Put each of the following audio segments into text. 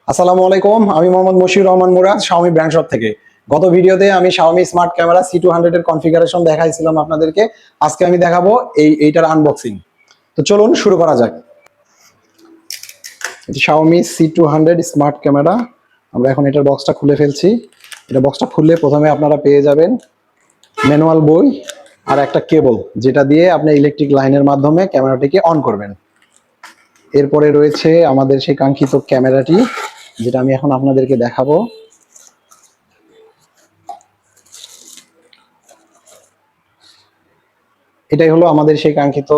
আসসালামু আলাইকুম, আমি Mohammad Moshiur Rahman Murad, Xiaomi brand shop থেকে। গত ভিডিওতে আমি Xiaomi স্মার্ট ক্যামেরা C200 এর কনফিগারেশন দেখাইছিলাম আপনাদেরকে। আজকে আমি দেখাবো এইটার আনবক্সিং। তো চলুন শুরু করা যাক। Xiaomi C200 স্মার্ট ক্যামেরা, আমরা এখন এটার বক্সটা খুলে ফেলছি। এটা বক্সটা খুললে প্রথমে আপনারা পেয়ে যাবেন ম্যানুয়াল বই আর একটা কেবল, যেটা দিয়ে আপনি ইলেকট্রিক লাইনের মাধ্যমে ক্যামেরাটিকে অন করবেন। এরপরে রয়েছে আমাদের সেই কাঙ্ক্ষিত ক্যামেরাটি, যেটা আমি এখন আপনাদেরকে দেখাবো। এটাই হলো আমাদের সেই কাঙ্ক্ষিত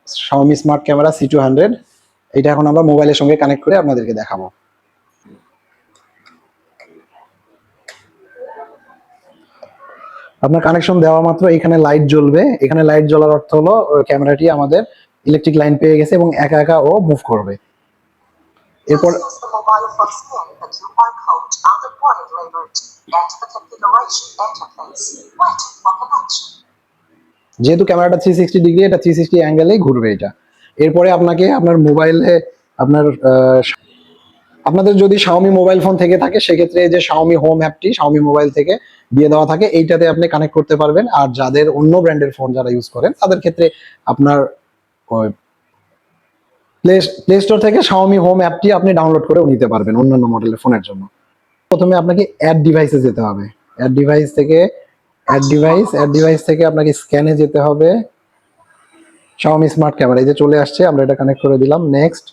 Xiaomi স্মার্ট ক্যামেরা C200। এটা এখন আমরা মোবাইলের সঙ্গে কানেক্ট করে আপনাদেরকে দেখাবো। আপনার কানেকশন দেওয়া মাত্র এখানে লাইট জ্বলবে। এখানে লাইট জ্বলার অর্থ হলো ক্যামেরাটি আমাদের ইলেকট্রিক লাইন পেয়ে গেছে এবং একা একা ও মুভ করবে। এরপর যেহেতু ক্যামেরাটা 360 ডিগ্রি, এটা 360 অ্যাঙ্গেলেই ঘুরবে এটা। এরপরে আপনাকে আপনার মোবাইলে আপনাদের যদি Xiaomi মোবাইল ফোন থেকে থাকে, সেক্ষেত্রে যে Xiaomi হোম অ্যাপটি Xiaomi মোবাইল থেকে দিয়ে দেওয়া থাকে, এইটাতে আপনি কানেক্ট করতে পারবেন। আর যাদের অন্য ব্র্যান্ডের ফোন যারা ইউজ করেন, তাদের ক্ষেত্রে আপনার প্লে স্টোর থেকে Xiaomi হোম অ্যাপটি আপনি ডাউনলোড করেও নিতে পারবেন অন্যান্য মডেলের ফোনের জন্য। প্রথমে আপনাকে অ্যাড ডিভাইসে যেতে হবে। অ্যাড ডিভাইস থেকে আপনাকে স্ক্যানে যেতে হবে। Xiaomi স্মার্ট ক্যামেরা এই যে চলে আসছে, আমরা এটা কানেক্ট করে দিলাম। নেক্সট,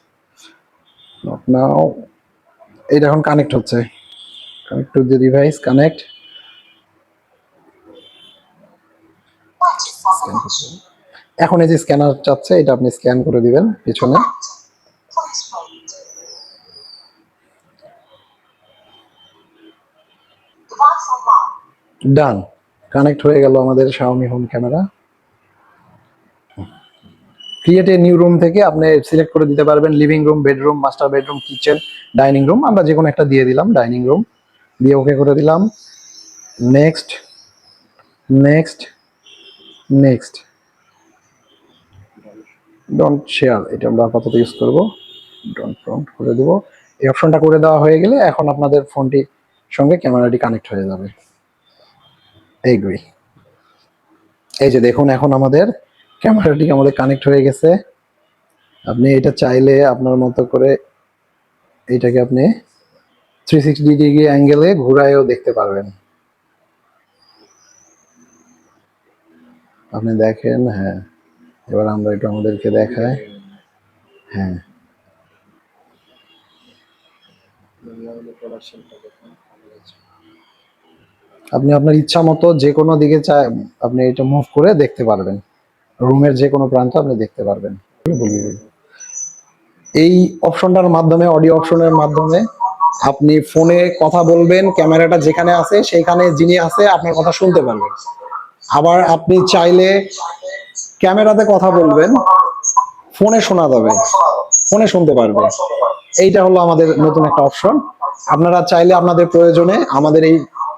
নাও এটা এখন কানেক্ট হচ্ছে। Connect to the device, connect. এখন এই যে স্ক্যানার চাচ্ছে, এটা আপনি স্ক্যান করে দিবেন পিছনে। ডান, কানেক্ট হয়ে গেল আমাদের Xiaomi home camera. Create a new room থেকে আপনি সিলেক্ট করে দিতে পারবেন living room, bedroom, master bedroom, kitchen, dining room. আমরা যে কোনো একটা দিয়ে দিলাম, ডাইনিং রুম দিয়ে ওকে করে দিলাম। Next next next, don't share, এটা আমরা আপাতত ইউজ করবো। ডোন্ট প্রম্পট করে দেব। এই অপশনটা করে দেওয়া হয়ে গেলে এখন আপনাদের ফোনটি সঙ্গে ক্যামেরাটি কানেক্ট হয়ে যাবে। এগ্রি। এই যে দেখুন, এখন আমাদের ক্যামেরাটি কানেক্ট হয়ে গেছে। আপনি এটা চাইলে আপনার মতো করে এইটাকে আপনি 360 ডিগ্রি অ্যাঙ্গেলে ঘুরায়ও দেখতে পারবেন। আপনি দেখেন, হ্যাঁ। এবার আমরা একটু আমাদেরকে দেখাই। হ্যাঁ, আপনি আপনার ইচ্ছা মতো যে কোনো দিকে আপনি এটা মুভ করে দেখতে পারবেন। রুমের যে কোনো প্রান্ত আপনি দেখতে পারবেন। এই অপশনটার মাধ্যমে, অডিও অপশনের মাধ্যমে আপনি ফোনে কথা বলবেন, ক্যামেরাটা যেখানে আছে সেইখানে যিনি আছে আপনার কথা শুনতে পারবেন। আবার আপনি চাইলে ক্যামেরাতে কথা বলবেন, ফোনে শোনা যাবে, ফোনে শুনতে পারবে। এইটা হলো আমাদের নতুন একটা অপশন। আপনারা চাইলে আপনাদের প্রয়োজনে আমাদের এই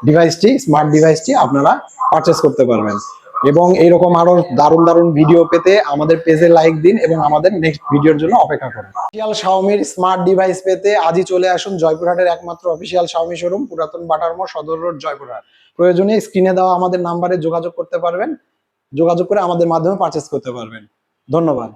ডিভাইসটি, স্মার্ট ডিভাইসটি আপনারা পারচেস করতে পারবেন। এবং এইরকম আরো দারুণ দারুণ ভিডিও পেতে আমাদের পেজে লাইক দিন এবং আমাদের নেক্সট ভিডিওর জন্য অপেক্ষা করুন। অফিসিয়াল Xiaomi স্মার্ট ডিভাইস পেতে আজই চলে আসুন জয়পুরহাটের একমাত্র অফিসিয়াল Xiaomi শোরুম, পুরাতন বাটার মোড়, সদর রোড, জয়পুরহাট। প্রয়োজনে স্ক্রিনে দেওয়া আমাদের নাম্বারে যোগাযোগ করতে পারবেন। যোগাযোগ করে আমাদের মাধ্যমে পারচেস করতে পারবেন। ধন্যবাদ।